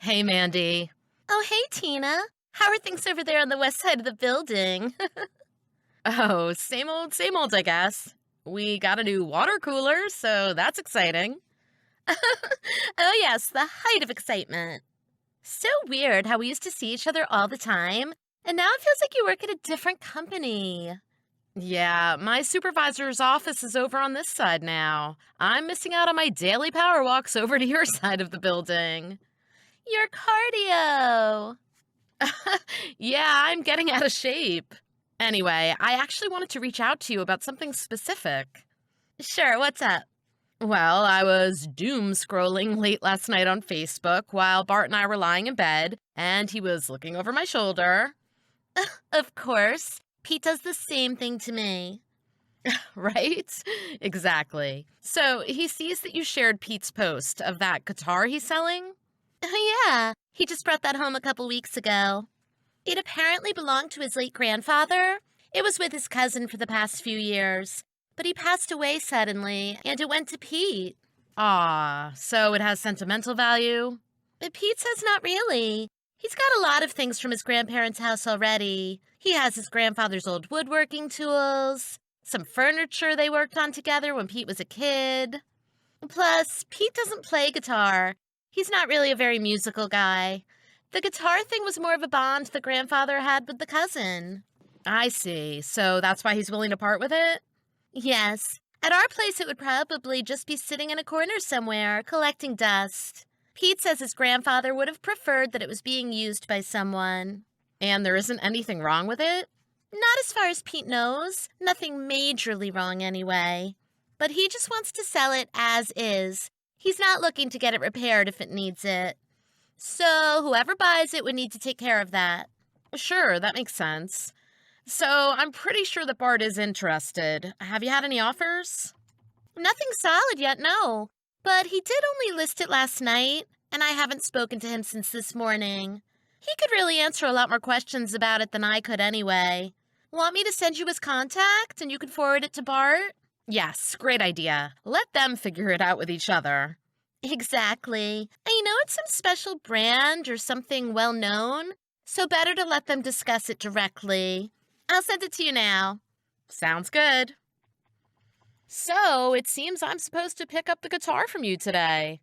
Hey, Mandy. Oh, hey, Tina. How are things over there on the west side of the building? Oh, same old, I guess. We got a new water cooler, so that's exciting. Oh, yes, the height of excitement. So weird how we used to see each other all the time, and now it feels like you work at a different company. Yeah, my supervisor's office is over on this side now. I'm missing out on my daily power walks over to your side of the building. Your cardio. Yeah, I'm getting out of shape. Anyway, I actually wanted to reach out to you about something specific. Sure, what's up? Well, I was doom scrolling late last night on Facebook while Bart and I were lying in bed, and he was looking over my shoulder. Of course. Pete does the same thing to me. Right? Exactly. So he sees that you shared Pete's post of that guitar he's selling? Oh, yeah, he just brought that home a couple weeks ago. It apparently belonged to his late grandfather. It was with his cousin for the past few years, but he passed away suddenly, and it went to Pete. Ah, so it has sentimental value? But Pete says not really. He's got a lot of things from his grandparents' house already. He has his grandfather's old woodworking tools, some furniture they worked on together when Pete was a kid. Plus, Pete doesn't play guitar. He's not really a very musical guy. The guitar thing was more of a bond the grandfather had with the cousin. I see. So that's why he's willing to part with it? Yes, at our place it would probably just be sitting in a corner somewhere, collecting dust. Pete says his grandfather would have preferred that it was being used by someone. And there isn't anything wrong with it? Not as far as Pete knows. Nothing majorly wrong, anyway. But he just wants to sell it as is. He's not looking to get it repaired if it needs it. So whoever buys it would need to take care of that. Sure, that makes sense. So I'm pretty sure that Bart is interested. Have you had any offers? Nothing solid yet, no. But he did only list it last night, and I haven't spoken to him since this morning. He could really answer a lot more questions about it than I could anyway. Want me to send you his contact and you can forward it to Bart? Yes, great idea. Let them figure it out with each other. Exactly. And you know it's some special brand or something well known, so better to let them discuss it directly. I'll send it to you now. Sounds good. So it seems I'm supposed to pick up the guitar from you today.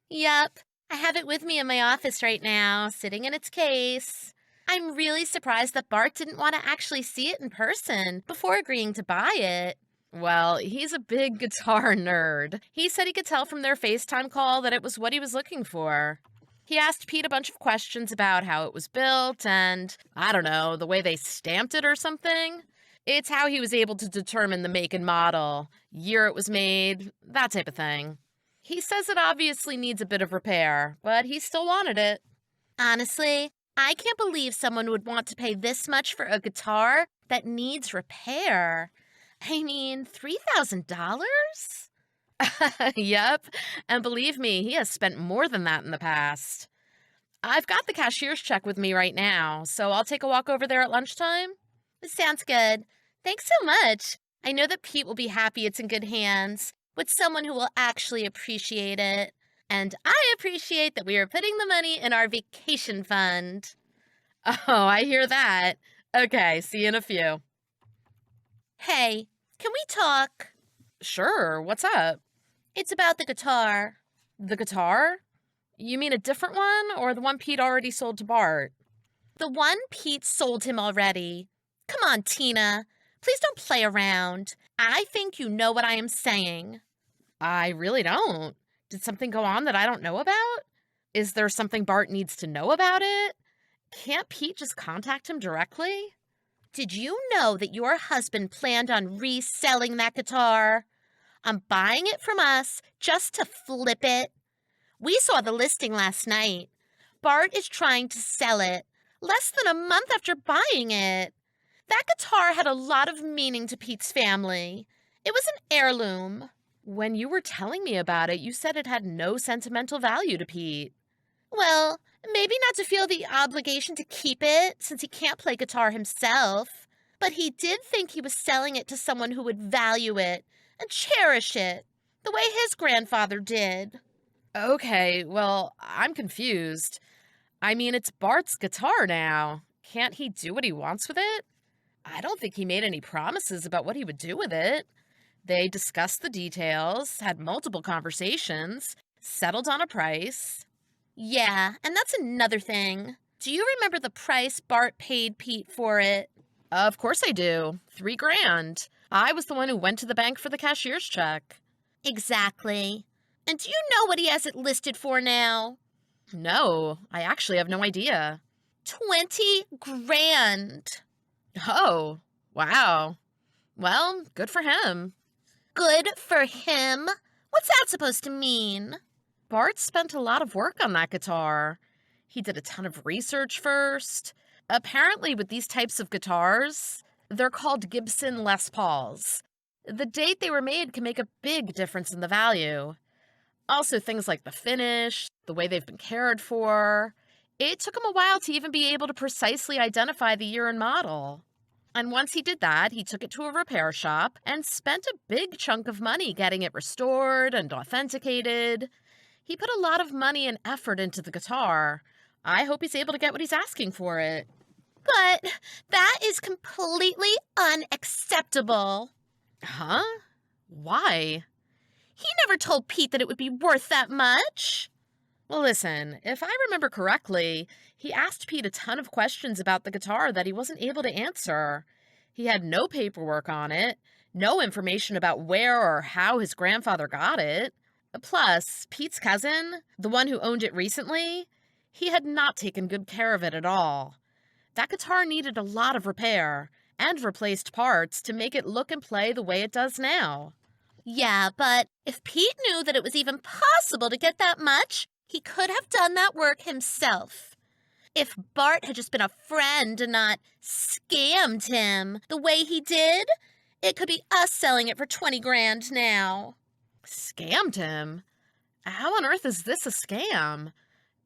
Yep, I have it with me in my office right now, sitting in its case. I'm really surprised that Bart didn't want to actually see it in person before agreeing to buy it. Well, he's a big guitar nerd. He said he could tell from their FaceTime call that it was what he was looking for. He asked Pete a bunch of questions about how it was built and, I don't know, the way they stamped it or something. It's how he was able to determine the make and model, year it was made, that type of thing. He says it obviously needs a bit of repair, but he still wanted it. Honestly, I can't believe someone would want to pay this much for a guitar that needs repair. I mean, $3,000? Yep, and believe me, he has spent more than that in the past. I've got the cashier's check with me right now, so I'll take a walk over there at lunchtime. Sounds good. Thanks so much. I know that Pete will be happy it's in good hands with someone who will actually appreciate it. And I appreciate that we are putting the money in our vacation fund. Oh, I hear that. Okay, see you in a few. Hey, can we talk? Sure, what's up? It's about the guitar. The guitar? You mean a different one, or the one Pete already sold to Bart? The one Pete sold him already. Come on, Tina. Please don't play around. I think you know what I am saying. I really don't. Did something go on that I don't know about? Is there something Bart needs to know about it? Can't Pete just contact him directly? Did you know that your husband planned on reselling that guitar? On buying it from us just to flip it? We saw the listing last night. Bart is trying to sell it less than a month after buying it. That guitar had a lot of meaning to Pete's family. It was an heirloom. When you were telling me about it, you said it had no sentimental value to Pete. Well, maybe not to feel the obligation to keep it since he can't play guitar himself, but he did think he was selling it to someone who would value it and cherish it, the way his grandfather did. Okay, well, I'm confused. I mean, it's Bart's guitar now. Can't he do what he wants with it? I don't think he made any promises about what he would do with it. They discussed the details, had multiple conversations, settled on a price. Yeah, and that's another thing. Do you remember the price Bart paid Pete for it? Of course I do. $3,000. I was the one who went to the bank for the cashier's check. Exactly. And do you know what he has it listed for now? No, I actually have no idea. 20 grand. Oh, wow. Well, good for him. Good for him? What's that supposed to mean? Bart spent a lot of work on that guitar. He did a ton of research first. Apparently, with these types of guitars, they're called Gibson Les Pauls. The date they were made can make a big difference in the value. Also, things like the finish, the way they've been cared for. It took him a while to even be able to precisely identify the year and model. And once he did that, he took it to a repair shop and spent a big chunk of money getting it restored and authenticated. He put a lot of money and effort into the guitar. I hope he's able to get what he's asking for it. But that is completely unacceptable. Huh? Why? He never told Pete that it would be worth that much. Well, listen, if I remember correctly, he asked Pete a ton of questions about the guitar that he wasn't able to answer. He had no paperwork on it, no information about where or how his grandfather got it. Plus, Pete's cousin, the one who owned it recently, he had not taken good care of it at all. That guitar needed a lot of repair and replaced parts to make it look and play the way it does now. Yeah, but if Pete knew that it was even possible to get that much, he could have done that work himself. If Bart had just been a friend and not scammed him the way he did, it could be us selling it for 20 grand now. Scammed him? How on earth is this a scam?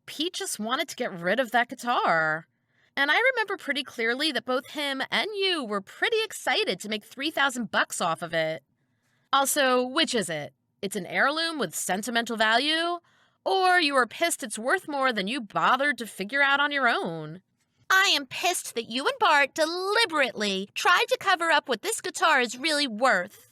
Pete just wanted to get rid of that guitar. And I remember pretty clearly that both him and you were pretty excited to make $3,000 off of it. Also, which is it? It's an heirloom with sentimental value? Or you were pissed it's worth more than you bothered to figure out on your own? I am pissed that you and Bart deliberately tried to cover up what this guitar is really worth.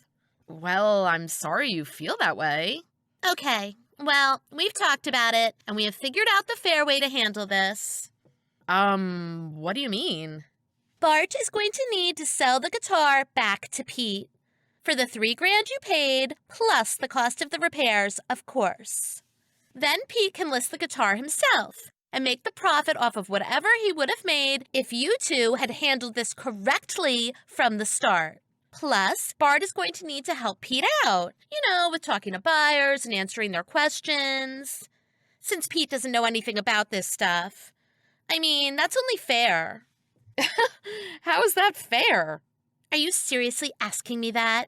Well, I'm sorry you feel that way. Okay, well, we've talked about it, and we have figured out the fair way to handle this. What do you mean? Bart is going to need to sell the guitar back to Pete. For the 3 grand you paid, plus the cost of the repairs, of course. Then Pete can list the guitar himself and make the profit off of whatever he would have made if you two had handled this correctly from the start. Plus, Bart is going to need to help Pete out, with talking to buyers and answering their questions. Since Pete doesn't know anything about this stuff. I mean, that's only fair. How is that fair? Are you seriously asking me that?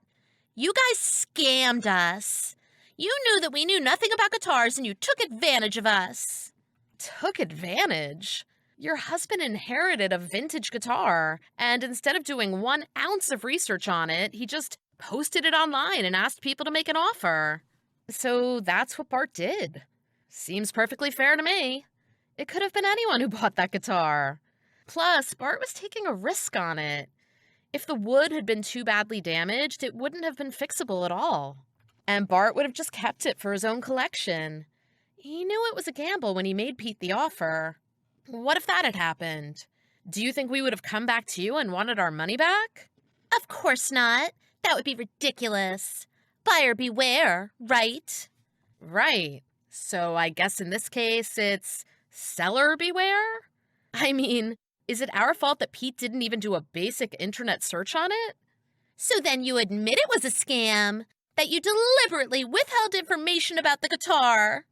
You guys scammed us. You knew that we knew nothing about guitars and you took advantage of us. Took advantage? Your husband inherited a vintage guitar, and instead of doing 1 ounce of research on it, he just posted it online and asked people to make an offer. So that's what Bart did. Seems perfectly fair to me. It could have been anyone who bought that guitar. Plus, Bart was taking a risk on it. If the wood had been too badly damaged, it wouldn't have been fixable at all. And Bart would have just kept it for his own collection. He knew it was a gamble when he made Pete the offer. What if that had happened? Do you think we would have come back to you and wanted our money back? Of course not. That would be ridiculous. Buyer beware, right? Right. So I guess in this case, it's seller beware? I mean, is it our fault that Pete didn't even do a basic internet search on it? So then you admit it was a scam? That you deliberately withheld information about the guitar?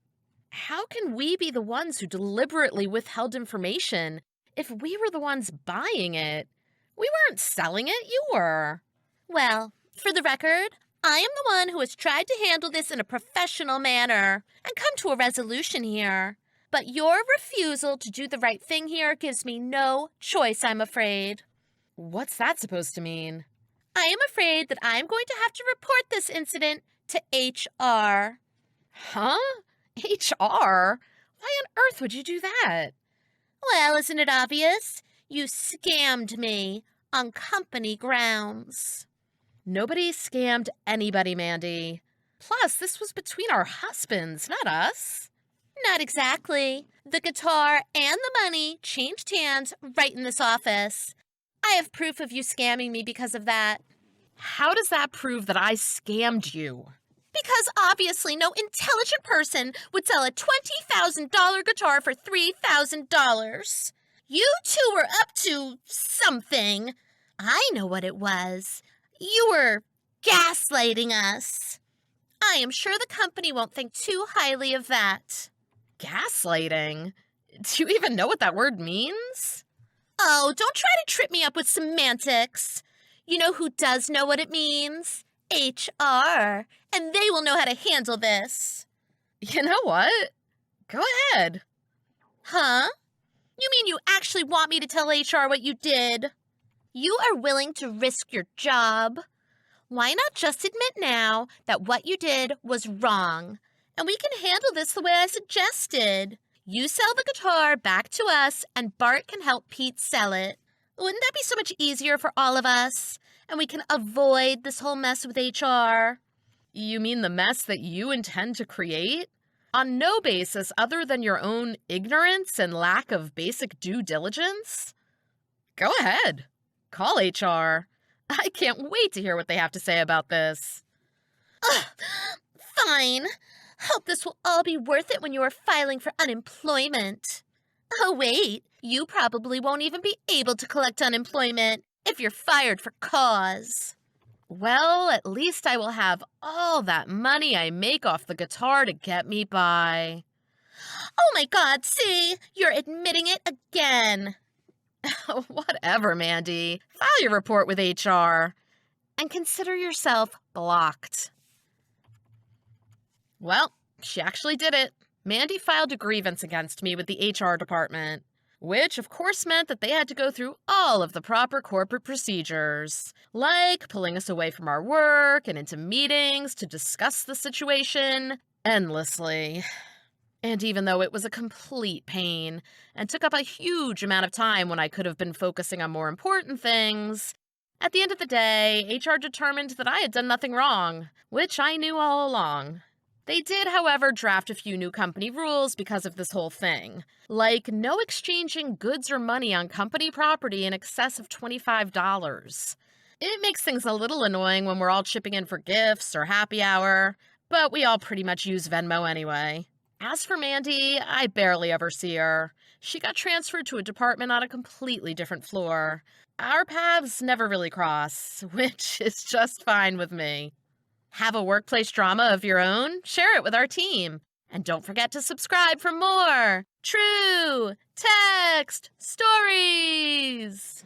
How can we be the ones who deliberately withheld information if we were the ones buying it? We weren't selling it, you were. Well, for the record, I am the one who has tried to handle this in a professional manner and come to a resolution here. But your refusal to do the right thing here gives me no choice, I'm afraid. What's that supposed to mean? I am afraid that I am going to have to report this incident to HR. Huh? HR? Why on earth would you do that? Well, isn't it obvious? You scammed me on company grounds. Nobody scammed anybody, Mandy. Plus, this was between our husbands, not us. Not exactly. The guitar and the money changed hands right in this office. I have proof of you scamming me because of that. How does that prove that I scammed you? Because obviously no intelligent person would sell a $20,000 guitar for $3,000. You two were up to something. I know what it was. You were gaslighting us. I am sure the company won't think too highly of that. Gaslighting? Do you even know what that word means? Oh, don't try to trip me up with semantics. You know who does know what it means? HR. And they will know how to handle this. You know what? Go ahead. Huh? You mean you actually want me to tell HR what you did? You are willing to risk your job. Why not just admit now that what you did was wrong? And we can handle this the way I suggested. You sell the guitar back to us, and Bart can help Pete sell it. Wouldn't that be so much easier for all of us? And we can avoid this whole mess with HR. You mean the mess that you intend to create? On no basis other than your own ignorance and lack of basic due diligence? Go ahead. Call HR. I can't wait to hear what they have to say about this. Ugh, fine. Hope this will all be worth it when you are filing for unemployment. Oh, wait. You probably won't even be able to collect unemployment if you're fired for cause. Well, at least I will have all that money I make off the guitar to get me by. Oh my God, see? You're admitting it again. Whatever, Mandy. File your report with HR. And consider yourself blocked. Well, she actually did it. Mandy filed a grievance against me with the HR department, which of course meant that they had to go through all of the proper corporate procedures, like pulling us away from our work and into meetings to discuss the situation endlessly. And even though it was a complete pain and took up a huge amount of time when I could have been focusing on more important things, at the end of the day, HR determined that I had done nothing wrong, which I knew all along. They did, however, draft a few new company rules because of this whole thing, like no exchanging goods or money on company property in excess of $25. It makes things a little annoying when we're all chipping in for gifts or happy hour, but we all pretty much use Venmo anyway. As for Mandy, I barely ever see her. She got transferred to a department on a completely different floor. Our paths never really cross, which is just fine with me. Have a workplace drama of your own? Share it with our team. And don't forget to subscribe for more True Text Stories!